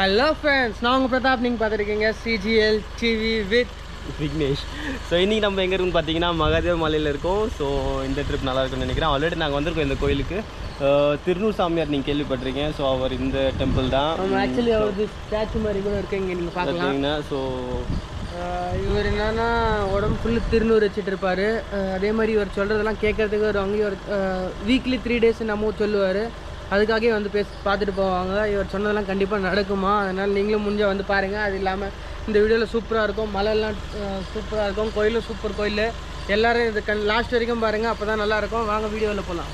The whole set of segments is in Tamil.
ஹலோ ஃப்ரெண்ட்ஸ், நான் உங்கள் பிரதாப். நீங்கள் பார்த்துருக்கீங்க CGL TV with Vignesh. So இன்றைக்கி நம்ம எங்கே இருக்குன்னு பார்த்தீங்கன்னா மகாதேவ மலையில் இருக்கோம். ஸோ இந்த ட்ரிப் நல்லா இருக்குன்னு நினைக்கிறேன். ஆல்ரெடி நாங்கள் வந்திருக்கோம் இந்த கோயிலுக்கு. திருநூர் சாமியார் நீங்கள் கேள்விப்பட்டிருக்கீங்க. ஸோ அவர் இந்த டெம்பிள் தான். ஆக்சுவலி அவரது ஸ்டாச்சு மாதிரி கூட இருக்கு, இங்கே நீங்கள் பார்த்தீங்கன்னா. ஸோ இவர் என்னன்னா உடம்பு ஃபுல்லு திருநூறு வச்சுட்டு இருப்பார். அதே மாதிரி இவர் சொல்கிறதெல்லாம் கேட்கறதுக்கு ஒரு அங்கேயும் ஒரு வீக்லி 3 days நம்ம சொல்லுவார். அதுக்காகவே வந்து பார்த்துட்டு போவாங்க. இவர் சொன்னதெல்லாம் கண்டிப்பாக நடக்குமா, அதனால் நீங்களும் முடிஞ்ச வந்து பாருங்கள். அது இல்லாமல் இந்த வீடியோவில் சூப்பராக இருக்கும், மலையெல்லாம் சூப்பராக இருக்கும், கோயிலும் சூப்பர் கோயில். எல்லோரும் இது லாஸ்ட் வரைக்கும் பாருங்கள், அப்போ தான் நல்லாயிருக்கும். வாங்க வீடியோவில் போகலாம்.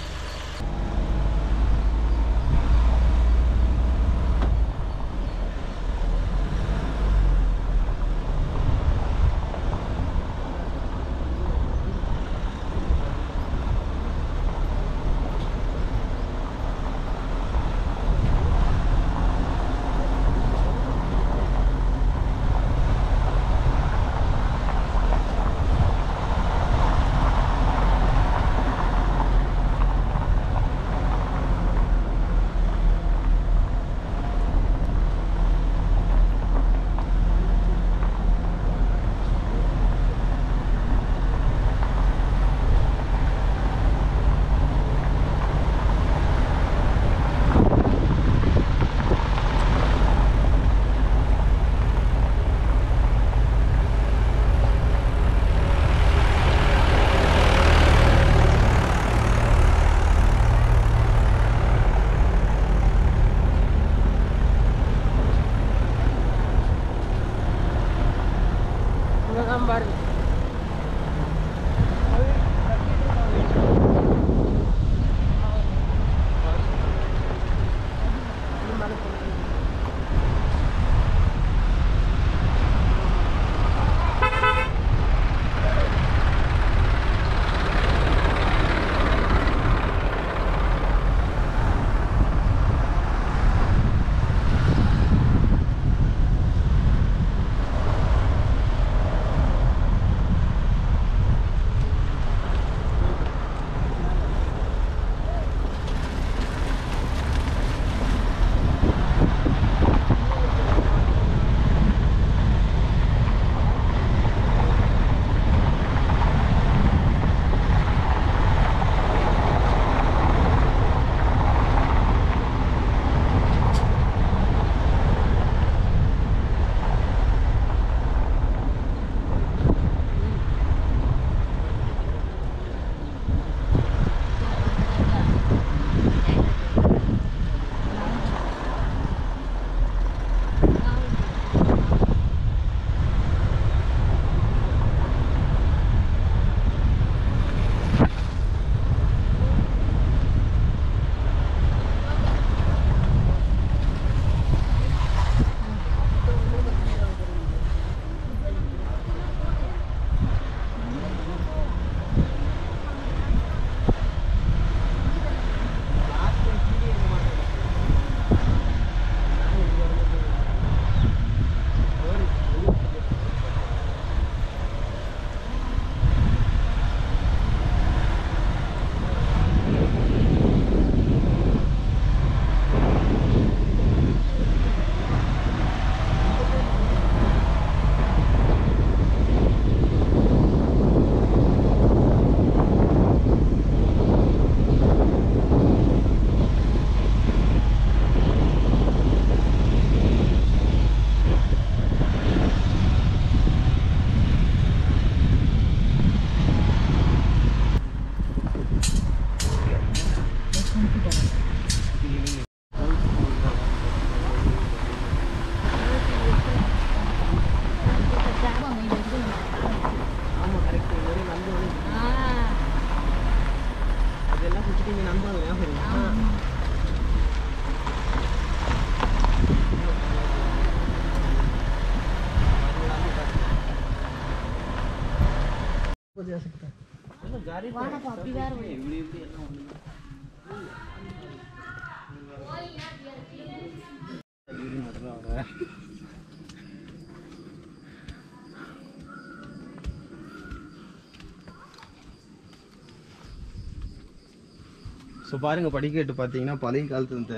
ஸோ பாருங்கள், படிக்கட்டு பார்த்தீங்கன்னா பழைய காலத்து இந்த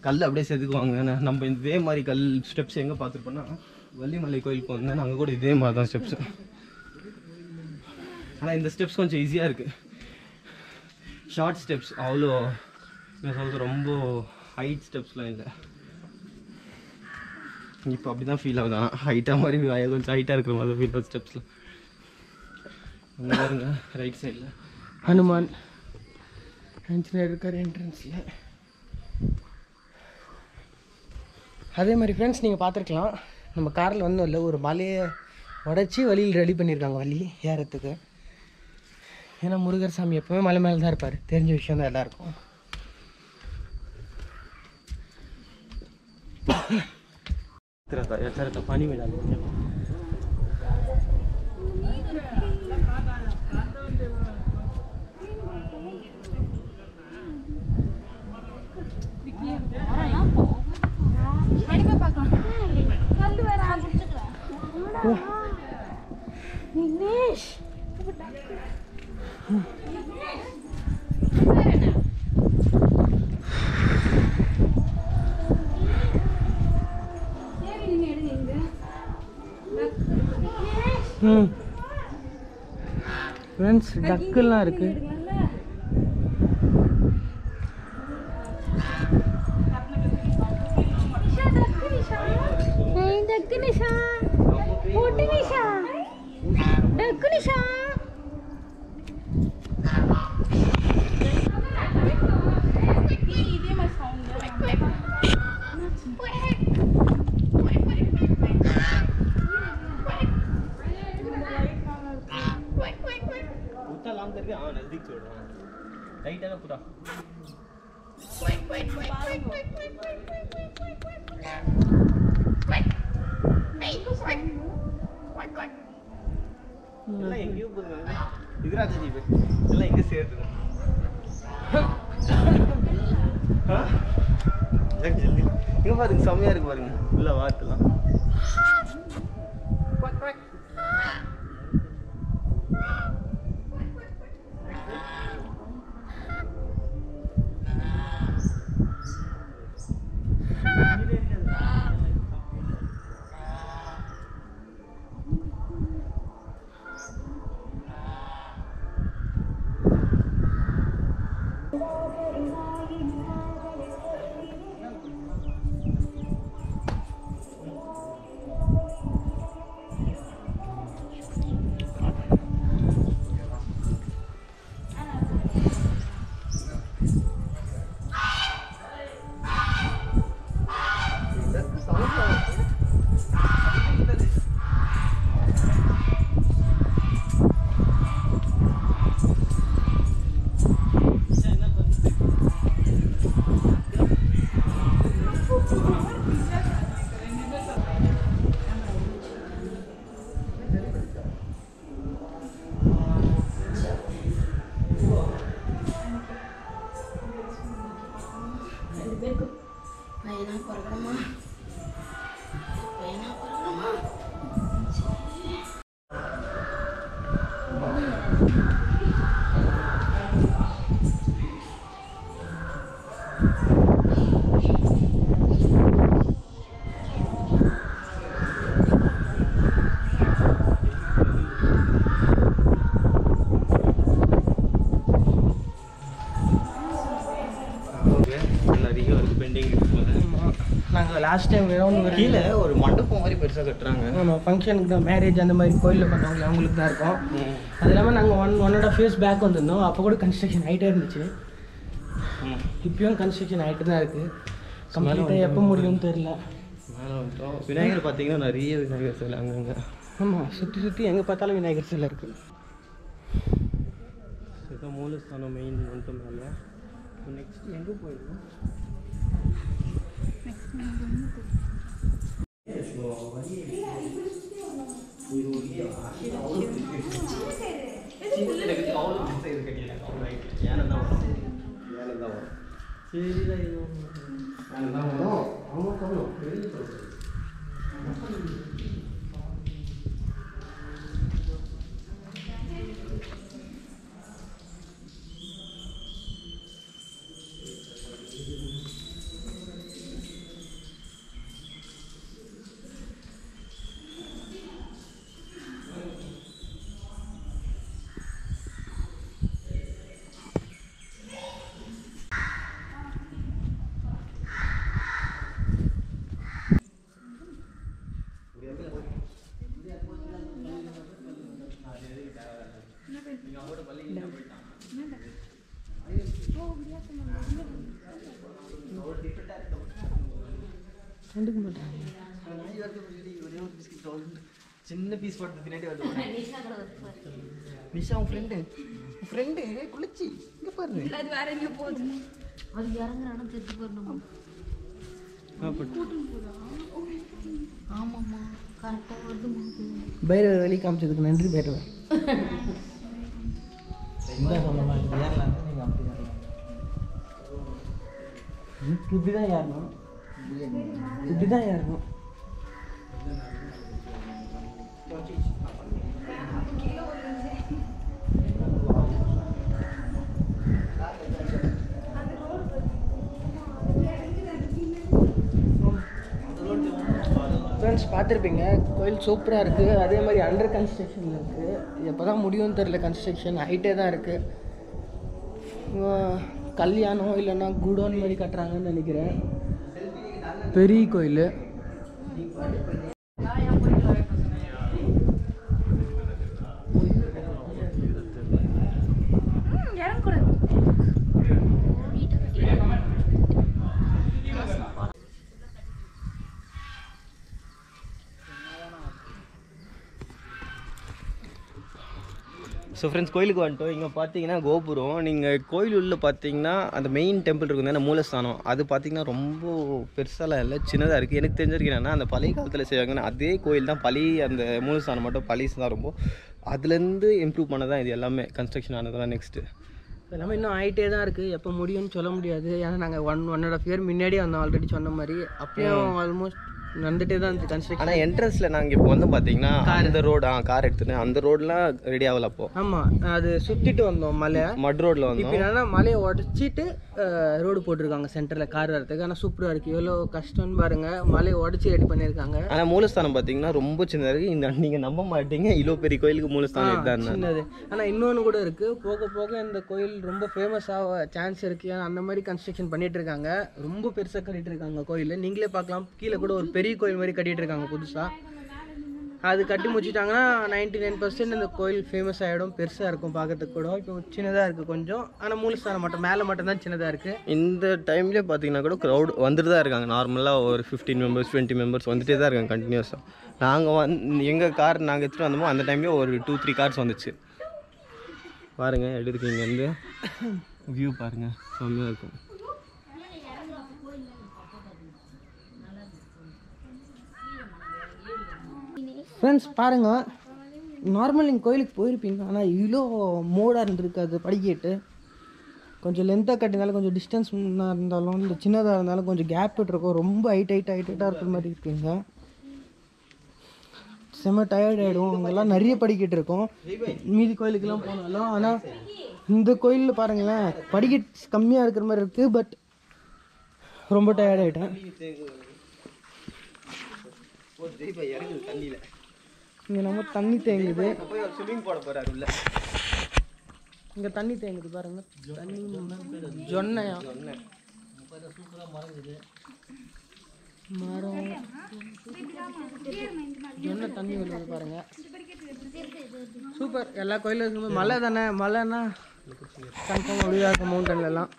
கல் அப்படியே செதுக்குவாங்க. நம்ம இதே மாதிரி கல் ஸ்டெப்ஸ் எங்கே பார்த்துருப்போன்னா வள்ளிமலை கோயிலுக்கு வந்தேன், நாங்கள் கூட இதே மாதிரி தான் ஸ்டெப்ஸு. ஆனால் இந்த ஸ்டெப்ஸ் கொஞ்சம் ஈஸியாக இருக்குது, ஷார்ட் ஸ்டெப்ஸ், அவ்வளோ என்ன சொல்கிறது ரொம்ப ஹைட் ஸ்டெப்ஸ்லாம் இல்லை. இப்போ அப்படி தான் ஃபீல் ஆகுது, ஆனால் ஹைட்டாக மாதிரி கொஞ்சம் ஹைட்டாக இருக்கிற மாதிரி ஃபீல் ஆகுது ஸ்டெப்ஸில். அங்கே பாருங்க ரைட் சைடில் ஹனுமான் ஆஞ்சநேயர் இருக்கார் என்ட்ரன்ஸில். அதே மாதிரி ஃப்ரெண்ட்ஸ் நீங்கள் பார்த்துருக்கலாம், நம்ம காரில் வந்தோம் இல்லை, ஒரு மலையை உடச்சி வழியில் ரெடி பண்ணியிருக்காங்க வழி ஏறத்துக்கு. ஏன்னா முருகர் சாமி எப்போவுமே மலை மேலே தான் இருப்பார், தெரிஞ்ச விஷயம் தான் எல்லாருக்கும். पानी में डाल ஃப்ரெண்ட்ஸ் டக்குலாம் இருக்குது. नजदीक छोड़ रहा हूँ, राइट है ना पूरा। பாருங்க செம்மையா இருக்கு பாருங்க உள்ள வாட்டெல்லாம். நாங்கள் லாஸ்ட் டைம் கீழே ஒரு மண்டபம் மாதிரி பெருசாக கட்டுறாங்க. ஆமாம், ஃபங்க்ஷனுக்கு தான், மேரேஜ் அந்த மாதிரி கோயிலில் பண்ணுவாங்க அவங்களுக்கு தான் இருக்கும். அது இல்லாமல் நாங்கள் 1.5 years பேக் வந்திருந்தோம், அப்போ கூட கன்ஸ்ட்ரக்ஷன் ஆகிட்டே இருந்துச்சு. இப்பயும் கன்ஸ்ட்ரக்ஷன் ஆகிட்டு தான் இருக்குது. கம்ப்ளீட்டாக எப்போ முடியும்னு தெரியல. மேலே வந்துட்டோம். விநாயகர் பார்த்தீங்கன்னா நிறைய விநாயகர் சிலை அங்கங்கே. ஆமாம், சுற்றி எங்கே பார்த்தாலும் விநாயகர் சிலை இருக்குது. இதுதான் மூலஸ்தானம் மெயின் வந்துட்டு மேலே. நெக்ஸ்ட் எங்கே போயிடுவோம்? கண்டுக்க மாட்டாங்க. சின்ன பீஸ் போட்டு பின்னாடி வந்து நிஷா உன் ஃப்ரெண்டு குளிச்சி இங்கே பாருங்க. அது வேற எங்கே போகுது, அது இறங்குறானா தெரிஞ்சு போடணும். ஆமாம்மா கரெக்டாக வருதுமா. பைரவர் வெளியே காமிச்சதுக்கு நன்றி பைரவர். இப்படிதான் ஏறணும், இப்படிதான் ஏறணும். ஃப்ரெண்ட்ஸ் பார்த்துருப்பீங்க, கோயில் சூப்பராக இருக்குது. அதே மாதிரி அண்டர் கன்ஸ்ட்ரக்ஷனில் இருக்குது. எப்போ தான் முடியும்னு தெரில, கன்ஸ்ட்ரக்ஷன் ஹைட்டே தான் இருக்குது. கல்யாணம் இல்லைன்னா குடோன் மாதிரி கட்டுறாங்கன்னு நினைக்கிறேன். பெரிய கோயில். ஸோ ஃப்ரெண்ட்ஸ் கோயிலுக்கு வந்துட்டோம். இங்கே பார்த்தீங்கன்னா கோபுரம். நீங்கள் கோயில் உள்ள பார்த்தீங்கன்னா அந்த மெயின் டெம்பிள் இருக்கும் தானே, மூலஸ்தானம். அது பார்த்தீங்கன்னா ரொம்ப பெருசாலாம் இல்லை, சின்னதாக இருக்குது. எனக்கு தெரிஞ்சிருக்கு என்னன்னா, அந்த பழைய காலத்தில் செய்வாங்கன்னா அதே கோயில் தான் பழைய அந்த மூலஸ்தானம் மட்டும் பழைய தான் ரொம்ப. அதுலேருந்து இம்ப்ரூவ் பண்ண தான் இது எல்லாமே கன்ஸ்ட்ரக்ஷன் ஆனதெல்லாம். நெக்ஸ்ட்டு எல்லாமே இன்னும் ஆகிட்டே தான் இருக்குது. எப்போ முடியும்னு சொல்ல முடியாது. ஏன்னா நாங்கள் 1.5 இயர் முன்னாடியே வந்தோம் ஆல்ரெடி சொன்ன மாதிரி. அப்பயும் ஆல்மோஸ்ட் நடந்துகிட்டே தான் இருந்துச்சு கன்ஸ்ட்ரக்ஷன். ஆனால் என்ட்ரன்ஸில் நாங்கள் இப்போ வந்து பார்த்தீங்கன்னா அந்த ரோடு கார் எடுத்துட்டேன், அந்த ரோடெலாம் ரெடி ஆகல அப்போ. ஆமாம், அது சுற்றிட்டு வந்தோம் மலை, மட் ரோட்டில் வந்தோம். இப்போ என்னன்னா மலையை உடச்சிட்டு ரோடு போட்டிருக்காங்க சென்டரில் கார் வரதுக்கு. ஆனால் சூப்பராக இருக்குது. எவ்வளோ கஷ்டம்னு பாருங்கள், மலையை உடச்சி ரெடி பண்ணியிருக்காங்க. ஆனால் மூலஸ்தானம் பார்த்தீங்கன்னா ரொம்ப சின்னதாக இருக்குது. இந்த நீங்கள் நம்ப மாட்டீங்க, இவ்வளோ பெரிய கோயிலுக்கு மூலஸ்தானம் இதுதான் சின்னது. ஆனால் இன்னொன்று கூட இருக்குது, போக போக இந்த கோயில் ரொம்ப ஃபேமஸ் ஆக சான்ஸ் இருக்குது. ஏன்னா அந்த மாதிரி கன்ஸ்ட்ரக்ஷன் பண்ணிட்டு இருக்காங்க. ரொம்ப பெருசாக கட்டிட்டு இருக்காங்க கோயில். நீங்களே பார்க்கலாம், கீழே கூட ஒரு பெரிய கோயில் மாதிரி கட்டிட்டு இருக்காங்க புதுசாக. அது கட்டி முடிச்சிட்டாங்கன்னா 99% இந்த கோயில் ஃபேமஸ் ஆகிடும். பெருசாக இருக்கும் பார்க்கறதுக்கு கூட. இப்போ சின்னதாக இருக்குது கொஞ்சம். ஆனால் மூலஸ்தானம் மட்டும் மேலே மட்டும்தான் சின்னதாக இருக்குது. இந்த டைம்லேயே பார்த்தீங்கன்னா கூட க்ரௌட் வந்துட்டு தான் இருக்காங்க. நார்மலாக ஒரு 15 மெம்பர்ஸ் 20 மெம்பர்ஸ் வந்துட்டே தான் இருக்காங்க கண்டினியூஸாக. நாங்கள் எங்கள் கார் நாங்கள் எடுத்துகிட்டு வந்தோமோ அந்த டைம்லேயே ஒரு 2-3 கார்ஸ் வந்துச்சு. பாருங்கள் எப்படி இருக்கு, இங்கேருந்து வியூ பாருங்கள், செம்மையாக இருக்கும். ஃப்ரெண்ட்ஸ் பாருங்கள், நார்மல் நீங்கள் கோயிலுக்கு போயிருப்பீங்க, ஆனால் இவ்வளோ மோடாக இருந்திருக்காது. படிக்கட்டு கொஞ்சம் லென்த்தாக கட்டினாலும், கொஞ்சம் டிஸ்டன்ஸ் இருந்தாலும், இல்லை சின்னதாக இருந்தாலும் கொஞ்சம் கேப் விட்டுருக்கோம். ரொம்ப ஹைட்டாக இருக்கிற மாதிரி இருக்குங்க. செம்ம டயர்ட் ஆகிடும். அங்கெல்லாம் நிறைய படிக்கட்டு இருக்கும் மீதி கோயிலுக்கெல்லாம் போனாலும். ஆனால் இந்த கோயிலில் பாருங்களேன், படிக்கட்டு கம்மியாக இருக்கிற மாதிரி இருக்குது. பட் ரொம்ப டயர்ட் ஆகிட்டேன். இங்கே நம்ம தண்ணி தேங்குது. ஸ்விம்மிங் போட போகிறாரு உள்ள. இங்கே தண்ணி தேங்குது பாருங்க. தண்ணி ஜொன்னையா மரம் ஜொன்னை தண்ணி வருது பாருங்க. சூப்பர். எல்லா கோயிலும் இருக்கும்போது மலை தானே, மலைன்னா கன்ஃபார்ம் அப்படியா இருக்கும் மவுண்டன்லாம்.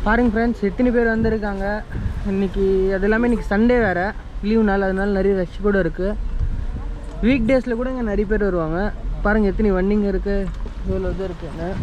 பாருங்க ஃப்ரெண்ட்ஸ், எத்தனை பேர் வந்திருக்காங்க இன்றைக்கி. அது எல்லாமே இன்றைக்கி சண்டே வேறு, லீவ் நாள். அதனால நிறைய ரஷ் கூட இருக்குது. வீக் டேஸில் கூட இங்கே நிறைய பேர் வருவாங்க. பாருங்கள் எத்தனை வண்டிங்க இருக்குது, இவ்வளோ இது இருக்குங்க.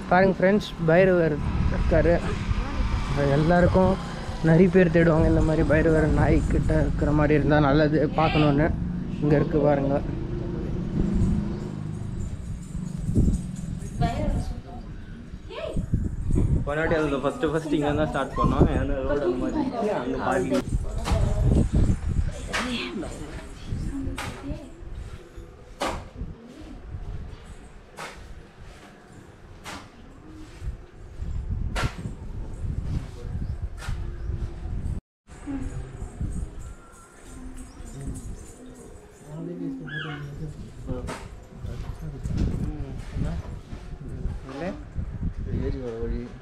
பாருங்கள் ஃப்ரெண்ட்ஸ், பைரவர் இருக்கார். எல்லாருக்கும் நிறைய பேர் தேடுவாங்க இந்த மாதிரி பைரவர் நாய்க்கிட்ட இருக்கிற மாதிரி இருந்தால் நல்லது பார்க்கணுன்னு. இங்கே இருக்குது பாருங்க. பொன்னாட்டி அதில் ஃபஸ்ட்டு இங்கே தான் ஸ்டார்ட் பண்ணோம். ஏன்னா ரோடு அந்த மாதிரி அங்கே பார்க்கிங்.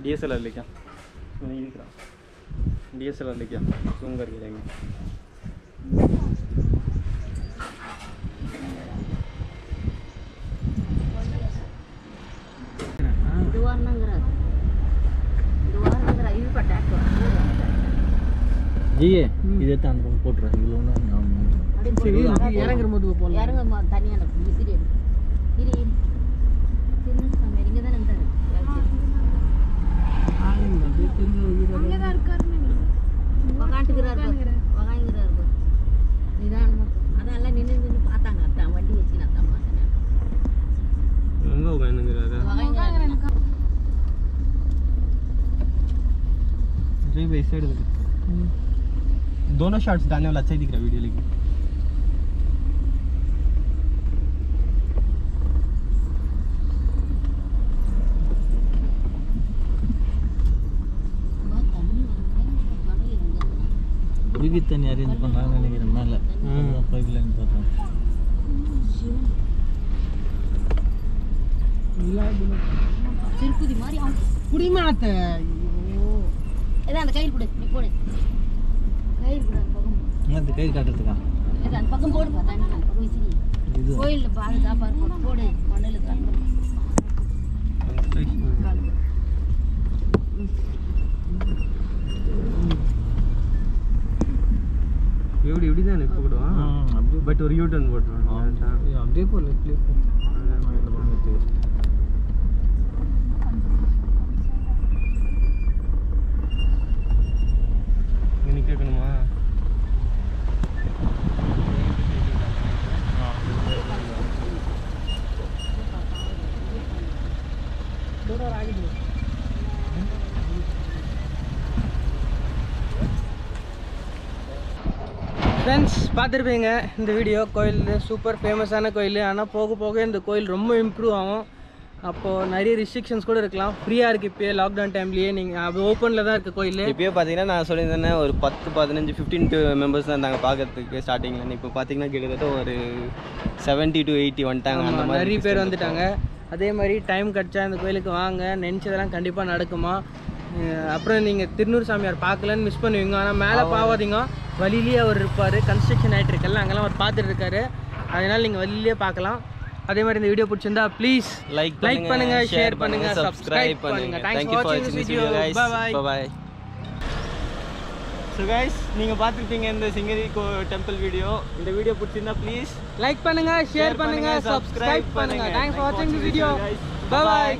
DSLR लेके DSLR लेके जूम करके जाएंगे जी இதே தான் போட்டுறேன் இவ்வளோன்னா இறங்குற போது போகலாம் இறங்க தனியாக விசிறி இரு திருநெல்வேலி இங்கே தானே இருந்தாரு வகாய்ங்கிறாரு நிதானமாக அதெல்லாம் நின்று பார்த்தாங்க அத்தான் வண்டி வச்சு நான் தான் பார்த்தேன் எங்கே உட்காந்துங்கிறாரு भाई साइड दोनों शॉट्स डालने वाला अच्छा ही दिख रहा है वीडियो लेकिन விவித்தன் அரேஞ்ச் பண்ணாங்கன்னு நினைக்கிறேன் மேலே பைப்லைன் பார்த்தோம் திருப்பதி மாதிரி அவன் குடிமாத்த ஏதா அந்த கயிறு கொடு நீ போடு கயிறு கொடு அந்த பக்கம் அந்த கயிறு காட்டுறதுக்கா ஏதா அந்த பக்கம் போடு தண்ணி அந்த பக்கம் விசிறி இது கோயிலில் பாதுகாப்பாக இருக்கும் போடு மண்ணில் தண்ணி இப்படி தான் எனக்கு போடுவான் அப்படியே பட் ஒரு யூ-டர்ன் போட்டுருவான் அப்படியே போகல இப்படியே போ இங்கே நிற்கணுமா ஃப்ரெண்ட்ஸ் பார்த்துருப்பீங்க இந்த வீடியோ கோயில் சூப்பர் ஃபேமஸான கோயில் ஆனால் போக போக இந்த கோயில் ரொம்ப இம்ப்ரூவ் ஆகும் அப்போது நிறைய ரெஸ்ட்ரிக்ஷன்ஸ் கூட இருக்கலாம் ஃப்ரீயாக இருக்குது இப்போயே லாக்டவுன் டைம்லேயே நீங்கள் அது ஓப்பனில் தான் இருக்குது கோயில் இப்போயே பார்த்தீங்கன்னா நான் சொல்லியிருந்தேன் ஒரு 10-15 மெம்பர்ஸ் தான் நாங்கள் பார்க்கறதுக்கு ஸ்டார்டிங்கில் இப்போ பார்த்தீங்கன்னா கிட்டத்தட்ட ஒரு 70 to 80 வந்துட்டாங்க அந்த மாதிரி நிறைய பேர் வந்துட்டாங்க அதே மாதிரி டைம் கிடச்சா இந்த கோயிலுக்கு வாங்க நினச்சதெல்லாம் கண்டிப்பாக நடக்குமா அப்புறம் நீங்கள் திருநூறு சாமியார் பார்க்கலன்னு மிஸ் பண்ணுவீங்க ஆனால் மேலே பாவாதீங்க வழியிலேயே அவர் இருப்பார் கன்ஸ்ட்ரக்ஷன் ஆகிட்டு இருக்கல அங்கெல்லாம் அவர் பார்த்துட்டு இருக்காரு அதனால் நீங்கள் வழியிலே பார்க்கலாம் அதே மாதிரி இந்த வீடியோ பிடிச்சிருந்தா ப்ளீஸ் லைக் பண்ணுங்க ஷேர் பண்ணுங்க சப்ஸ்கிரைப் பண்ணுங்க தேங்க்ஸ் ஃபார் வாட்சிங் this video bye bye so guys நீங்கள் பார்த்துருப்பீங்க இந்த சிங்கரி டெம்பிள் வீடியோ இந்த வீடியோ பிடிச்சிருந்தா ப்ளீஸ் லைக் பண்ணுங்க ஷேர் பண்ணுங்க சப்ஸ்கிரைப் பண்ணுங்க தேங்க்ஸ் ஃபார் வாட்சிங் திஸ் வீடியோ பை பை